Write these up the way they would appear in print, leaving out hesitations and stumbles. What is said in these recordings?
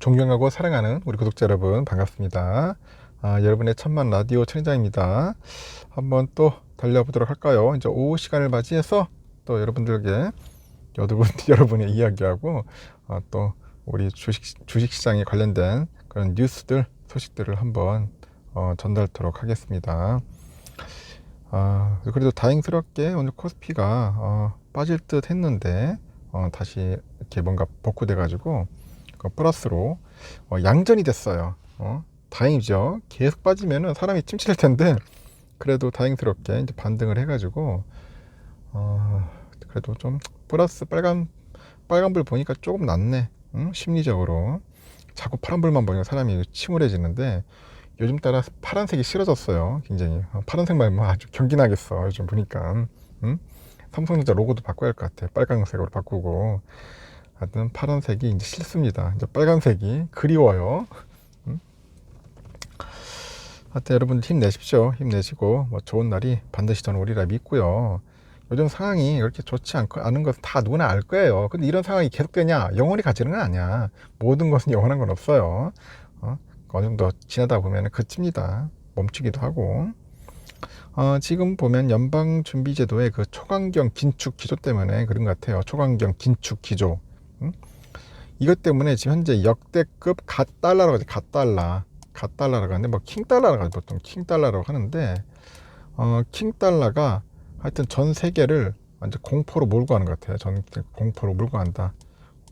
존경하고 사랑하는 우리 구독자 여러분 반갑습니다. 여러분의 천만 라디오 천인장입니다. 한번 또 달려보도록 할까요? 이제 오후 시간을 맞이해서 또 여러분들에게 여러분의 이야기하고 또 우리 주식시장에 관련된 그런 뉴스들 소식들을 한번 전달토록 하겠습니다. 그래도 다행스럽게 오늘 코스피가 빠질 듯 했는데 다시 이렇게 뭔가 복구돼 가지고 플러스로 양전이 됐어요. 다행이죠. 계속 빠지면은 사람이 침체될 텐데 그래도 다행스럽게 이제 반등을 해가지고 그래도 좀 플러스 빨간불 보니까 조금 낫네. 심리적으로 자꾸 파란불만 보니까 사람이 침울해지는데 요즘 따라 파란색이 싫어졌어요. 굉장히 파란색 말면 아주 경기나겠어. 요즘 보니까 삼성전자 로고도 바꿔야 할 것 같아. 빨간색으로 바꾸고. 하여튼 파란색이 이제 싫습니다. 이제 빨간색이 그리워요. 하여튼 여러분들 힘내십시오. 힘내시고 뭐 좋은 날이 반드시 저는 오리라 믿고요. 요즘 상황이 이렇게 좋지 않은 것은 다 누구나 알 거예요. 근데 이런 상황이 계속되냐? 영원히 가지는 건 아니야. 모든 것은 영원한 건 없어요. 어느 정도 지나다 보면 그칩니다. 멈추기도 하고. 지금 보면 연방준비제도의 그 초강경 긴축 기조 때문에 그런 것 같아요. 초강경 긴축 기조. 이것 때문에 지금 현재 역대급 갓달러라고 하죠. 갓달러라고 하는데 뭐 킹달러라고 하죠. 보통 킹달러라고 하는데 킹달러가 하여튼 전 세계를 완전 공포로 몰고 가는 것 같아요. 공포로 몰고 간다.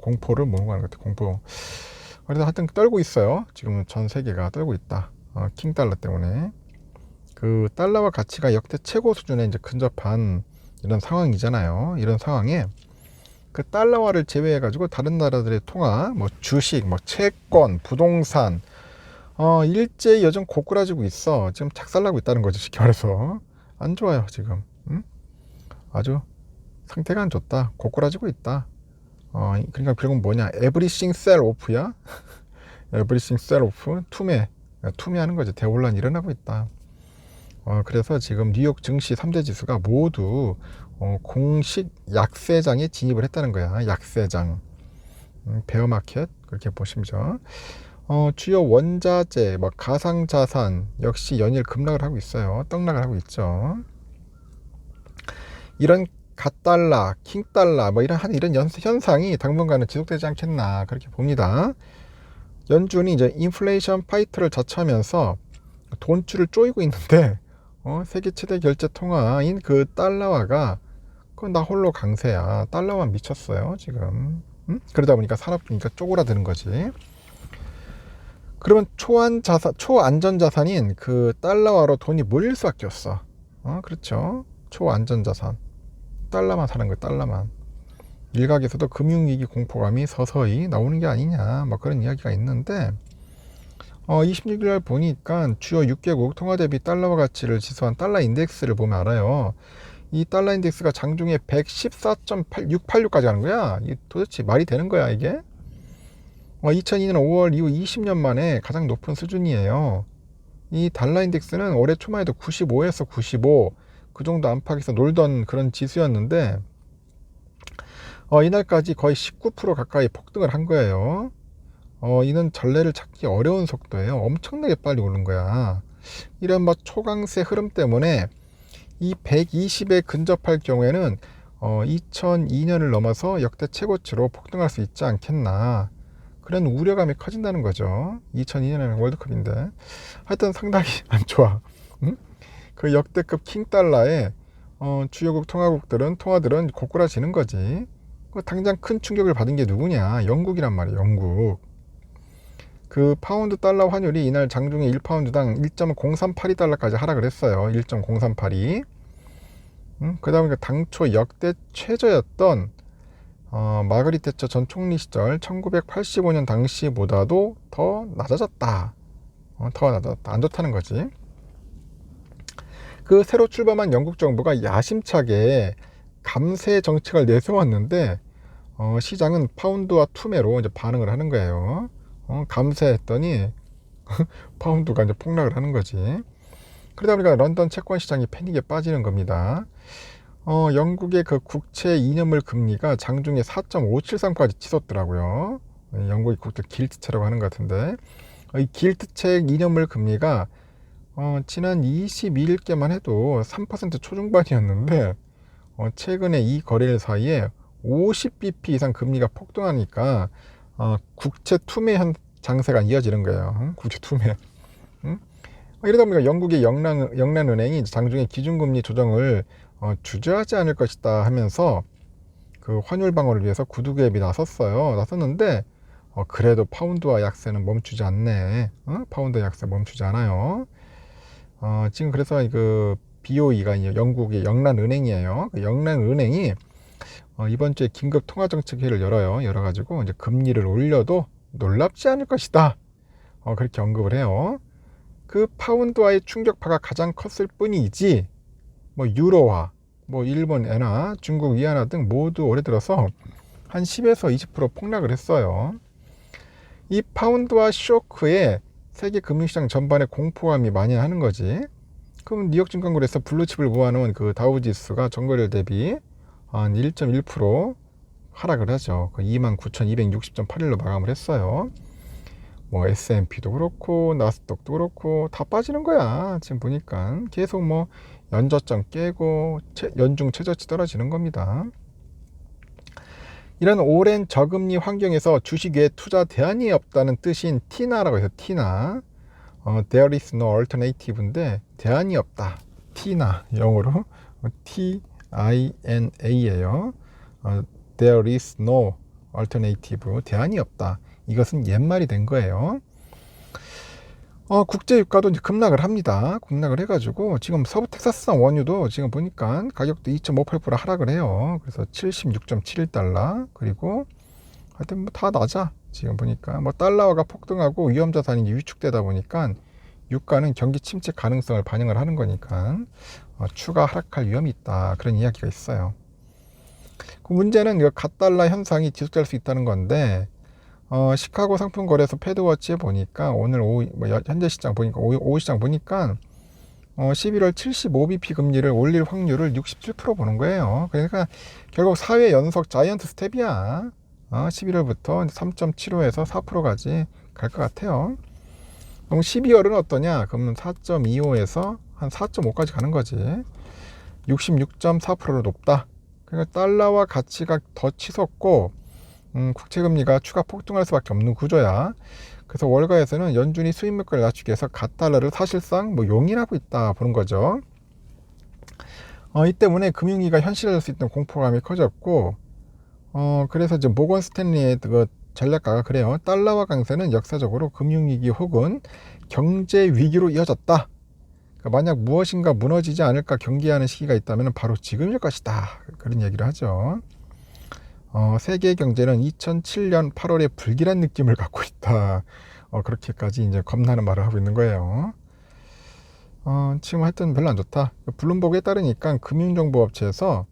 공포를 몰고 가는 것 같아요. 공포. 그래서 하여튼 떨고 있어요. 지금은 전 세계가 떨고 있다. 킹달러 때문에. 그 달러와 가치가 역대 최고 수준에 이제 근접한 이런 상황이잖아요. 이런 상황에 그 달러화를 제외해 가지고 다른 나라들의 통화, 뭐 주식, 뭐 채권, 부동산 일제히 여전 고꾸라지고 있어. 지금 착살나고 있다는 거죠. 쉽게 말해서 안 좋아요 지금. 아주 상태가 안 좋다. 고꾸라지고 있다. 그러니까 결국 뭐냐? 에브리싱 셀 오프야. 에브리싱 셀 오프. 투매하는 거지. 대혼란이 일어나고 있다. 그래서 지금 뉴욕 증시 3대 지수가 모두 공식 약세장에 진입을 했다는 거야. 약세장. 베어마켓 그렇게 보시면 주요 원자재, 뭐 가상자산 역시 연일 급락을 하고 있어요. 떡락을 하고 있죠. 이런 갓달러, 킹달러 뭐 이런 현상이 당분간은 지속되지 않겠나 그렇게 봅니다. 연준이 이제 인플레이션 파이터를 자처하면서 돈줄을 쪼이고 있는데 세계 최대 결제 통화인 그 달러화가 그건 나 홀로 강세야. 달러만 미쳤어요 지금. 그러다 보니까 산업이니까 쪼그라드는 거지. 그러면 초안전자산인 그 달러화로 돈이 몰릴 수밖에 없어. 그렇죠. 초안전자산. 달러만 사는 거예요. 달러만. 일각에서도 금융위기 공포감이 서서히 나오는 게 아니냐 뭐 그런 이야기가 있는데 26일 보니까 주요 6개국 통화 대비 달러화 가치를 지수한 달러 인덱스를 보면 알아요. 이 달러 인덱스가 장중에 114.686까지 가는 거야. 이 도대체 말이 되는 거야 이게? 2002년 5월 이후 20년 만에 가장 높은 수준이에요. 이 달러 인덱스는 올해 초만 해도 95에서 95 그 정도 안팎에서 놀던 그런 지수였는데 이날까지 거의 19% 가까이 폭등을 한 거예요. 이는 전례를 찾기 어려운 속도예요. 엄청나게 빨리 오른 거야. 이런 뭐 초강세 흐름 때문에 이 120에 근접할 경우에는 2002년을 넘어서 역대 최고치로 폭등할 수 있지 않겠나 그런 우려감이 커진다는 거죠. 2002년에는 월드컵인데 하여튼 상당히 안 좋아. 그 역대급 킹달러에 주요국 통화들은 고꾸라지는 거지. 당장 큰 충격을 받은 게 누구냐? 영국이란 말이에요. 영국. 그 파운드 달러 환율이 이날 장중에 1파운드당 1.038달러까지 하락을 했어요. 1.038이. 그러다 보니까 당초 역대 최저였던 마거릿 대처 전 총리 시절 1985년 당시보다도 더 낮아졌다. 더 낮았다. 안 좋다는 거지. 그 새로 출범한 영국 정부가 야심차게 감세 정책을 내세웠는데 시장은 파운드와 투매로 이제 반응을 하는 거예요. 감세했더니 파운드가 이제 폭락을 하는 거지. 그러다 보니까 런던 채권 시장이 패닉에 빠지는 겁니다. 영국의 그 국채 2년물 금리가 장중에 4.573까지 치솟더라고요. 영국의 국제 길트채라고 하는 것 같은데, 이 길트채 2년물 금리가 지난 22일께만 해도 3% 초중반이었는데 최근에 이 거래일 사이에 50bp 이상 금리가 폭등하니까 국채 투매 장세가 이어지는 거예요. 국채 투매. 응? 이러다 보니까 영국의 영란은행이 장중에 기준금리 조정을 주저하지 않을 것이다 하면서 그 환율 방어를 위해서 구두개입이 나섰는데 그래도 파운드와 약세는 멈추지 않네. 파운드 약세 멈추지 않아요. 지금 그래서 그 BOE가 영국의 영란은행이에요. 그 영란은행이 이번 주에 긴급 통화정책회의를 열어가지고 이제 금리를 올려도 놀랍지 않을 것이다. 그렇게 언급을 해요. 그 파운드와의 충격파가 가장 컸을 뿐이지, 뭐 유로화, 뭐 일본 엔화, 중국 위안화 등 모두 올해 들어서 한 10에서 20% 폭락을 했어요. 이 파운드화 쇼크에 세계 금융시장 전반에 공포감이 만연하는 거지. 그럼 뉴욕 증권거래소 블루칩을 모아놓은 그 다우지수가 전거래일 대비 한 1.1% 하락을 하죠. 29,260.81로 마감을 했어요. 뭐 S&P도 그렇고 나스닥도 그렇고 다 빠지는 거야. 지금 보니까 계속 뭐 연저점 깨고 연중 최저치 떨어지는 겁니다. 이런 오랜 저금리 환경에서 주식에 투자 대안이 없다는 뜻인 TINA라고 해서 TINA, There is no alternative인데 대안이 없다. TINA 영어로 TINA예요. There is no alternative, 대안이 없다. 이것은 옛말이 된 거예요. 국제 유가도 이제 급락을 합니다. 급락을 해가지고 지금 서부 텍사스산 원유도 지금 보니까 가격도 2.58% 하락을 해요. 그래서 76.71달러. 그리고 하여튼 뭐 다 낮아. 지금 보니까 뭐 달러화가 폭등하고 위험자산이 위축되다 보니까 유가는 경기 침체 가능성을 반영을 하는 거니까 추가 하락할 위험이 있다. 그런 이야기가 있어요. 그 문제는 이 갓달러 현상이 지속될 수 있다는 건데, 시카고 상품거래소 패드워치에 보니까 오늘 오후 현재 시장 보니까 오후 시장 보니까 11월 75bp 금리를 올릴 확률을 67% 보는 거예요. 그러니까 결국 4회 연속 자이언트 스텝이야. 11월부터 3.75에서 4%까지 갈 것 같아요. 그럼 12월은 어떠냐? 그러면 4.25에서 한 4.5까지 가는 거지. 66.4%로 높다. 그러니까 달러와 가치가 더 치솟고 국채금리가 추가 폭등할 수밖에 없는 구조야. 그래서 월가에서는 연준이 수입 물가를 낮추기 위해서 갓달러를 사실상 뭐 용인하고 있다 보는 거죠. 이 때문에 금융위기가 현실화될 수 있는 공포감이 커졌고, 그래서 이제 모건 스탠리의 그 전략가가 그래요. 달러화 강세는 역사적으로 금융위기 혹은 경제위기로 이어졌다. 그러니까 만약 무엇인가 무너지지 않을까 경계하는 시기가 있다면 바로 지금일 것이다. 그런 얘기를 하죠. 세계 경제는 2007년 8월에 불길한 느낌을 갖고 있다. 그렇게까지 이제 겁나는 말을 하고 있는 거예요. 지금 하여튼 별로 안 좋다. 블룸버그에 따르니까 금융정보업체에서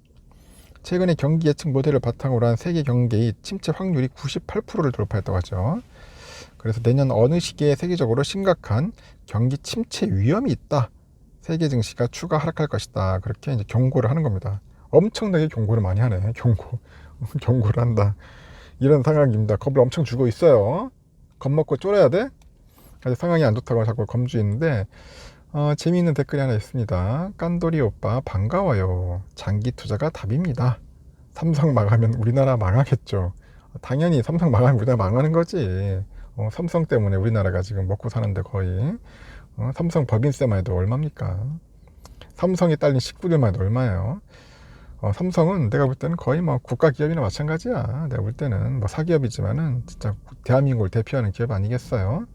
최근에 경기 예측 모델을 바탕으로 한 세계 경제의 침체 확률이 98%를 돌파했다고 하죠. 그래서 내년 어느 시기에 세계적으로 심각한 경기 침체 위험이 있다. 세계 증시가 추가 하락할 것이다. 그렇게 이제 경고를 하는 겁니다. 엄청나게 경고를 많이 하네. 경고를 한다. 이런 상황입니다. 겁을 엄청 주고 있어요. 겁먹고 쫄아야 돼? 아주 상황이 안 좋다고 자꾸 검주있는데, 재미있는 댓글이 하나 있습니다. 깐돌이 오빠 반가워요. 장기 투자가 답입니다. 삼성 망하면 우리나라 망하겠죠. 당연히 삼성 망하면 우리나라 망하는 거지. 삼성 때문에 우리나라가 지금 먹고 사는데 거의 삼성 법인세만 해도 얼마입니까? 삼성이 딸린 식구들만 해도 얼마예요? 삼성은 내가 볼 때는 거의 뭐 국가기업이나 마찬가지야. 내가 볼 때는 뭐 사기업이지만은 진짜 대한민국을 대표하는 기업 아니겠어요?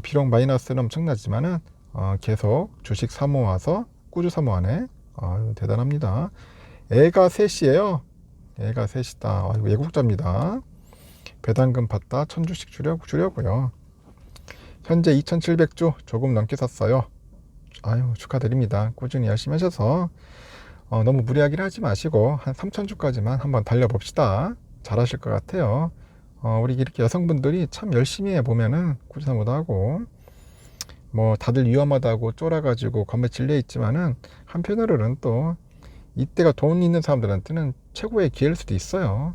비록 마이너스는 엄청나지만은 계속 주식 사모아서 꾸준히 사모하네. 대단합니다. 애가 셋이에요. 애가 셋이다. 외국자입니다. 배당금 받다 1000주씩 주려고요. 현재 2700주 조금 넘게 샀어요. 아유, 축하드립니다. 꾸준히 열심히 하셔서 너무 무리하긴 하지 마시고 한 3000주까지만 한번 달려봅시다. 잘하실 것 같아요. 우리 이렇게 여성분들이 참 열심히 해보면은 꾸준하기도 하고, 뭐 다들 위험하다고 쫄아가지고 겁에 질려 있지만은 한편으로는 또 이때가 돈 있는 사람들한테는 최고의 기회일 수도 있어요.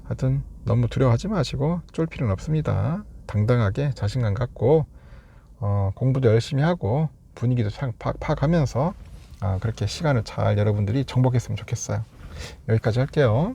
하여튼 너무 두려워하지 마시고 쫄 필요는 없습니다. 당당하게 자신감 갖고 공부도 열심히 하고 분위기도 파악하면서 그렇게 시간을 잘 여러분들이 정복했으면 좋겠어요. 여기까지 할게요.